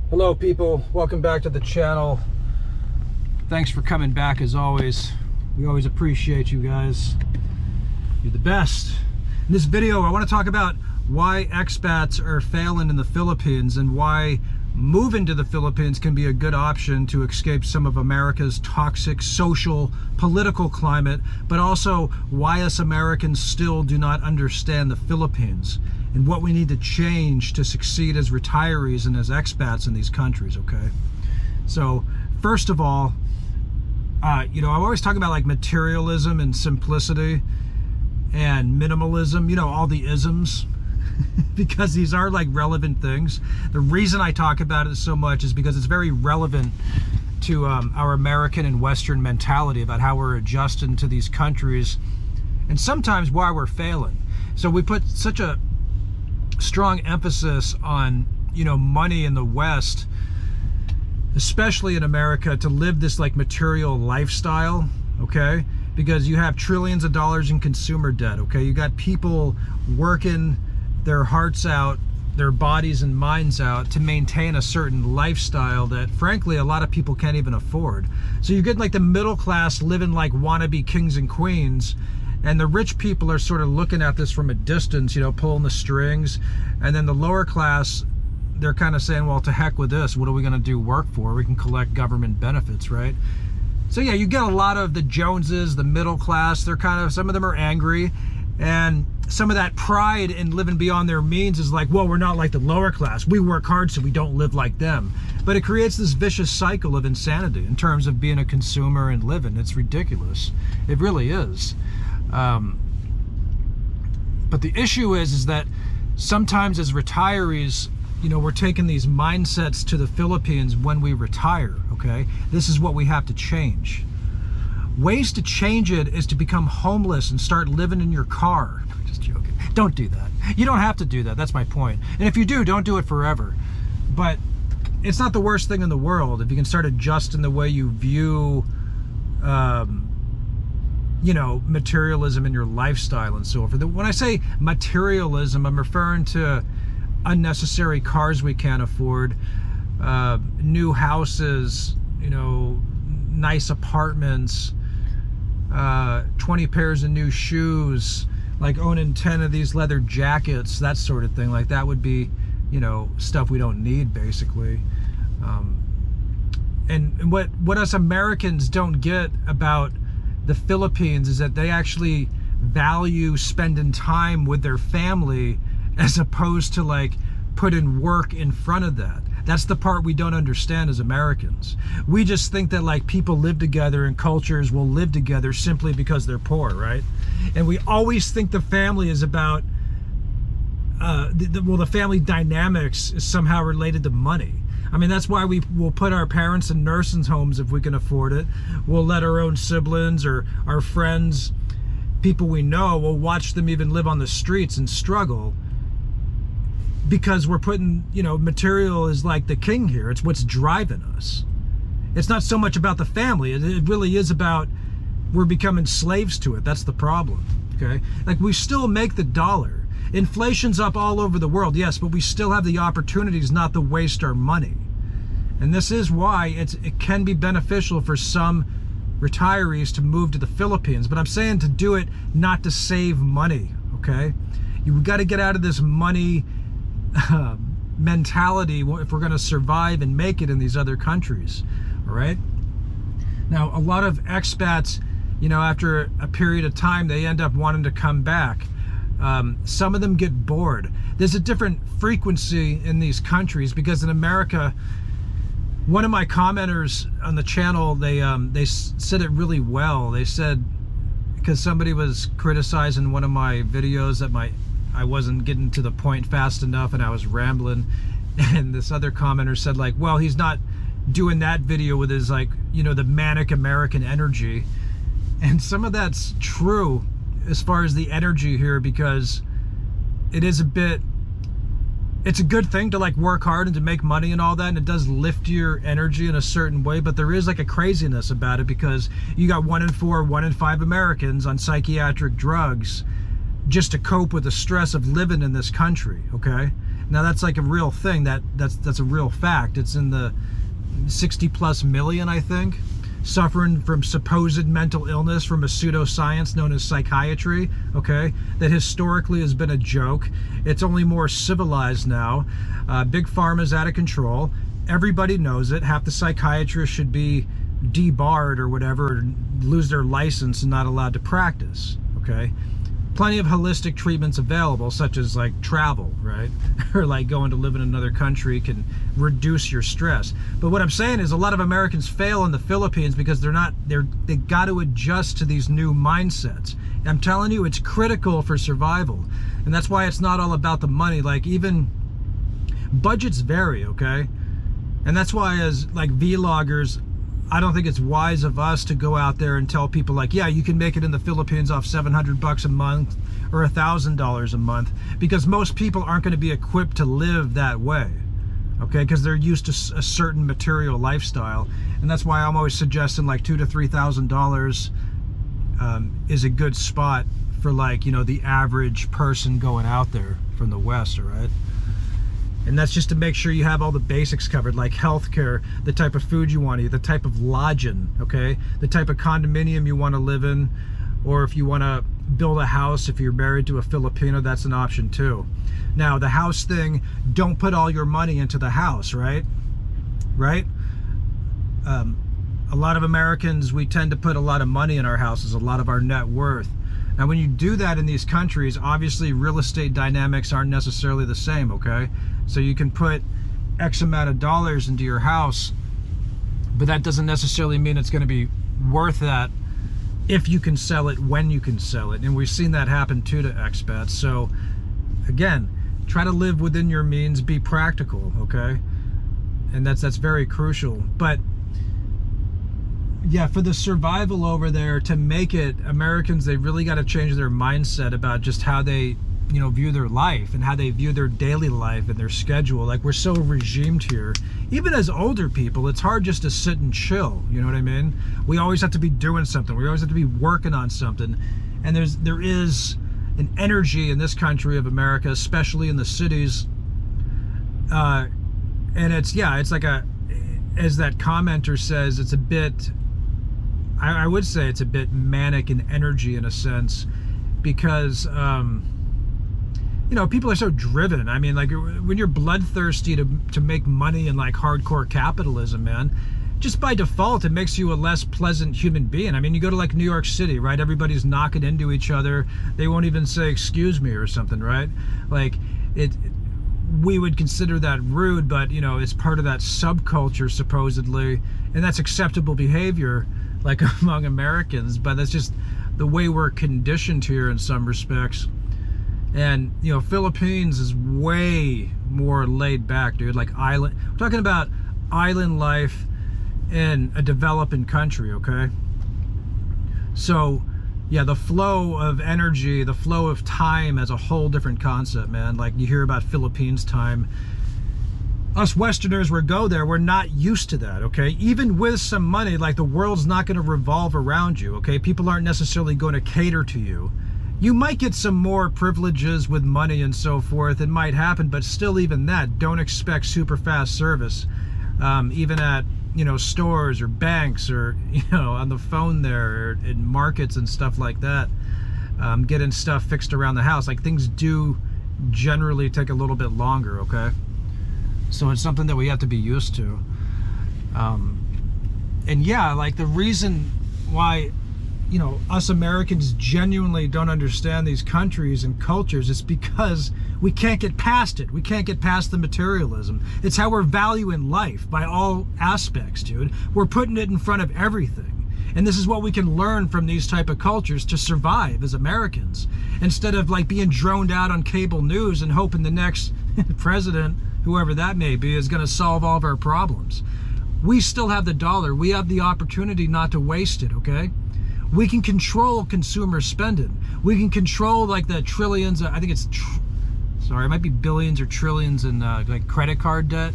Hello people, welcome back to the channel. Thanks for coming back as always. We always appreciate you guys. You're the best. In this video I want to talk about why expats are failing in the Philippines and why moving to the Philippines can be a good option to escape some of America's toxic social, political climate, but also why us Americans still do not understand the Philippines and what we need to change to succeed as retirees and as expats in these countries, okay? So, first of all, I always talk about like materialism and simplicity and minimalism, all the isms, because these are like relevant things. The reason I talk about it so much is because it's very relevant to our American and Western mentality about how we're adjusting to these countries and sometimes why we're failing. So we put such a strong emphasis on money in the West, especially in America, to live this like material lifestyle, okay? Because you have trillions of dollars in consumer debt, okay? You got people working their hearts out, their bodies and minds out to maintain a certain lifestyle that frankly a lot of people can't even afford. So you get like the middle class living like wannabe kings and queens, and the rich people are sort of looking at this from a distance, pulling the strings. And then the lower class, they're kind of saying, well, to heck with this. What are we going to do work for? We can collect government benefits, right? So yeah, you get a lot of the Joneses, the middle class. They're some of them are angry. And some of that pride in living beyond their means is like, well, we're not like the lower class. We work hard so we don't live like them. But it creates this vicious cycle of insanity in terms of being a consumer and living. It's ridiculous. It really is. But the issue is that sometimes as retirees, we're taking these mindsets to the Philippines when we retire, okay? This is what we have to change. Ways to change it is to become homeless and start living in your car. Just joking. Don't do that. You don't have to do that. That's my point. And if you do, don't do it forever. But it's not the worst thing in the world if you can start adjusting the way you view materialism in your lifestyle and so forth. When I say materialism, I'm referring to unnecessary cars we can't afford, new houses, nice apartments, 20 pairs of new shoes, like owning 10 of these leather jackets, that sort of thing. Like that would be, stuff we don't need, basically. And what us Americans don't get about the Philippines is that they actually value spending time with their family as opposed to like putting work in front of that. That's the part we don't understand as Americans. We just think that like people live together and cultures will live together simply because they're poor, right? And we always think the family is about, the family dynamics is somehow related to money. I mean, that's why we will put our parents in nursing homes if we can afford it. We'll let our own siblings or our friends, people we know, we'll watch them even live on the streets and struggle because we're putting, material is like the king here. It's what's driving us. It's not so much about the family. It really is about we're becoming slaves to it. That's the problem, okay? Like we still make the dollar. Inflation's up all over the world, yes, but we still have the opportunities not to waste our money. And this is why it can be beneficial for some retirees to move to the Philippines. But I'm saying to do it not to save money, okay? You've got to get out of this money mentality if we're going to survive and make it in these other countries, all right? Now, a lot of expats, after a period of time, they end up wanting to come back. Some of them get bored. There's a different frequency in these countries because in America, one of my commenters on the channel, they said it really well. They said, because somebody was criticizing one of my videos that I wasn't getting to the point fast enough and I was rambling, and this other commenter said like, well, he's not doing that video with his like, the manic American energy. And some of that's true as far as the energy here, because it's a good thing to like work hard and to make money and all that, and it does lift your energy in a certain way, but there is like a craziness about it because you got 1 in 4, 1 in 5 Americans on psychiatric drugs just to cope with the stress of living in this country, okay? Now that's like a real thing, that's a real fact. It's in the 60+ million, I think, suffering from supposed mental illness from a pseudoscience known as psychiatry, okay, that historically has been a joke. It's only more civilized now. Big Pharma's out of control. Everybody knows it. Half the psychiatrists should be debarred or whatever, or lose their license and not allowed to practice, okay? Plenty of holistic treatments available, such as like travel, right? Or like going to live in another country can reduce your stress. But what I'm saying is a lot of Americans fail in the Philippines because they got to adjust to these new mindsets. I'm telling you, it's critical for survival. And that's why it's not all about the money. Like, even budgets vary, okay? And that's why, as like vloggers, I don't think it's wise of us to go out there and tell people like, yeah, you can make it in the Philippines off $700 a month or $1,000 a month, because most people aren't going to be equipped to live that way, okay? Because they're used to a certain material lifestyle. And that's why I'm always suggesting like $2,000 to $3,000 is a good spot for, like, you know, the average person going out there from the West, all right? And that's just to make sure you have all the basics covered, like healthcare, the type of food you want to eat, the type of lodging, okay? The type of condominium you want to live in, or if you want to build a house, if you're married to a Filipino, that's an option too. Now, the house thing, don't put all your money into the house, right? Right? A lot of Americans, we tend to put a lot of money in our houses, a lot of our net worth. Now, when you do that in these countries, obviously real estate dynamics aren't necessarily the same, okay? So you can put X amount of dollars into your house, but that doesn't necessarily mean it's going to be worth that if you can sell it, when you can sell it. And we've seen that happen too to expats. So again, try to live within your means, be practical, okay? And that's very crucial. But yeah, for the survival over there, to make it, Americans, they really got to change their mindset about just how they, you know, view their life and how they view their daily life and their schedule. Like, we're so regimed here. Even as older people, it's hard just to sit and chill, you know what I mean? We always have to be doing something. We always have to be working on something. And there is an energy in this country of America, especially in the cities. And it's like as that commenter says, it's a bit, I would say it's a bit manic in energy in a sense, because you know, people are so driven. I mean, like, when you're bloodthirsty to make money in like hardcore capitalism, man, just by default it makes you a less pleasant human being. I mean, you go to like New York City, right? Everybody's knocking into each other. They won't even say excuse me or something, right? Like, we would consider that rude, but you know, it's part of that subculture supposedly, and that's acceptable behavior, like among Americans. But that's just the way we're conditioned here in some respects. And you know, Philippines is way more laid back, dude. Like, island, we're talking about island life in a developing country, okay? So yeah, the flow of energy, the flow of time as a whole different concept, man. Like, you hear about Philippines time. Us Westerners, we're not used to that, okay? Even with some money, like, the world's not going to revolve around you, okay? People aren't necessarily going to cater to you. You might get some more privileges with money and so forth. It might happen, but still, even that, don't expect super fast service. Even at, you know, stores or banks, or, you know, on the phone there, or in markets and stuff like that, getting stuff fixed around the house. Like, things do generally take a little bit longer, okay? So it's something that we have to be used to. And yeah, like, the reason why, you know, us Americans genuinely don't understand these countries and cultures is because we can't get past it. We can't get past the materialism. It's how we're valuing life by all aspects, dude. We're putting it in front of everything. And this is what we can learn from these type of cultures to survive as Americans, instead of like being droned out on cable news and hoping the next president, whoever that may be, is going to solve all of our problems. We still have the dollar. We have the opportunity not to waste it, okay? We can control consumer spending. We can control like the trillions, I think it's, sorry, it might be billions or trillions in like credit card debt,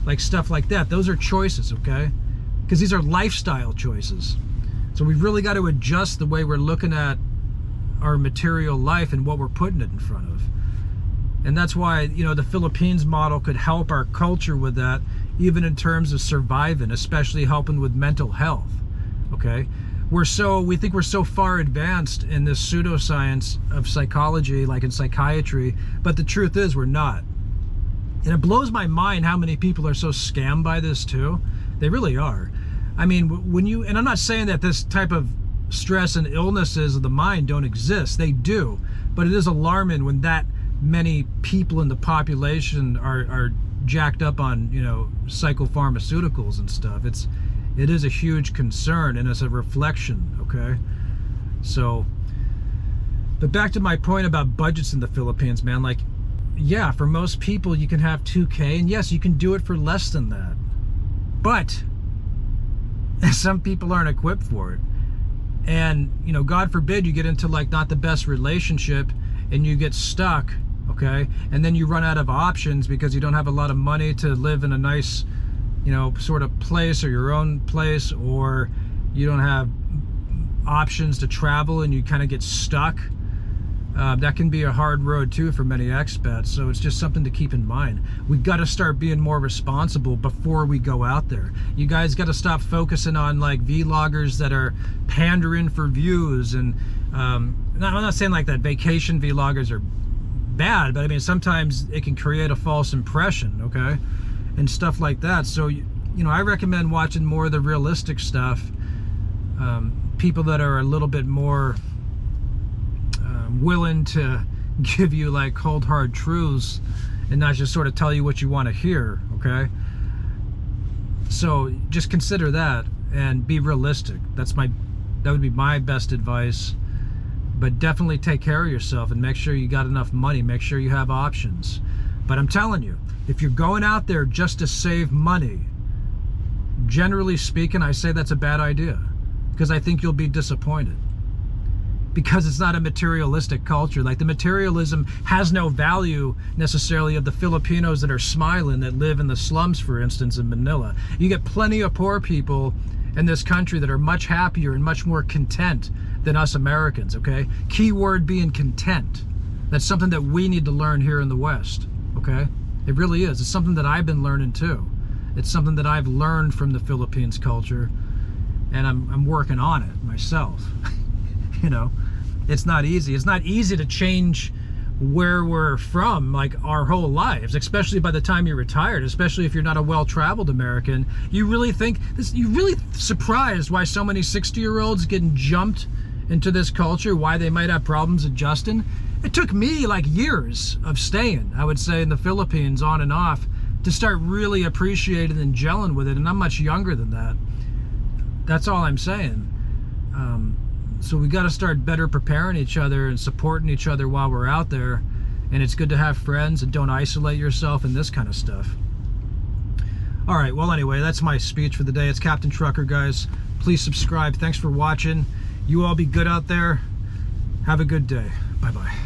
like stuff like that. Those are choices, okay? Because these are lifestyle choices. So we really got to adjust the way we're looking at our material life and what we're putting it in front of. And that's why, you know, the Philippines model could help our culture with that, even in terms of surviving, especially helping with mental health. Okay, we think we're so far advanced in this pseudoscience of psychology, like in psychiatry, but the truth is we're not. And it blows my mind how many people are so scammed by this too. They really are. I mean, when you, and I'm not saying that this type of stress and illnesses of the mind don't exist. They do, but it is alarming when that many people in the population are jacked up on, you know, psychopharmaceuticals and stuff. It is a huge concern, and it's a reflection. Okay, so, but back to my point about budgets in the Philippines, man. Like, yeah, for most people you can have 2K, and yes, you can do it for less than that, but some people aren't equipped for it. And, you know, God forbid you get into like not the best relationship and you get stuck, okay, and then you run out of options because you don't have a lot of money to live in a nice, you know, sort of place, or your own place, or you don't have options to travel and you kind of get stuck. That can be a hard road too for many expats, so it's just something to keep in mind. We got to start being more responsible before we go out there. You guys got to stop focusing on like vloggers that are pandering for views, and I'm not saying like that vacation vloggers are bad, but I mean sometimes it can create a false impression, okay, and stuff like that. So you know, I recommend watching more of the realistic stuff, people that are a little bit more willing to give you like cold hard truths and not just sort of tell you what you want to hear. Okay, so just consider that and be realistic. That would be my best advice. But definitely take care of yourself and make sure you got enough money, make sure you have options. But I'm telling you, if you're going out there just to save money, generally speaking, I say that's a bad idea, because I think you'll be disappointed. Because it's not a materialistic culture. Like, the materialism has no value necessarily of the Filipinos that are smiling, that live in the slums, for instance, in Manila. You get plenty of poor people in this country that are much happier and much more content than us Americans, okay? Key word being content. That's something that we need to learn here in the West, okay? It really is. It's something that I've been learning too. It's something that I've learned from the Philippines culture, and I'm working on it myself. You know, it's not easy. It's not easy to change where we're from, like, our whole lives, especially by the time you're retired, especially if you're not a well-traveled American. You really think this, you're really surprised why so many 60-year-olds getting jumped into this culture, why they might have problems adjusting. It took me like years of staying, I would say, in the Philippines on and off to start really appreciating and gelling with it, and I'm much younger than that. That's all I'm saying. So we got to start better preparing each other and supporting each other while we're out there. And it's good to have friends, and don't isolate yourself and this kind of stuff. All right, well, anyway, that's my speech for the day. It's Captain Trucker, guys. Please subscribe. Thanks for watching. You all be good out there. Have a good day. Bye-bye.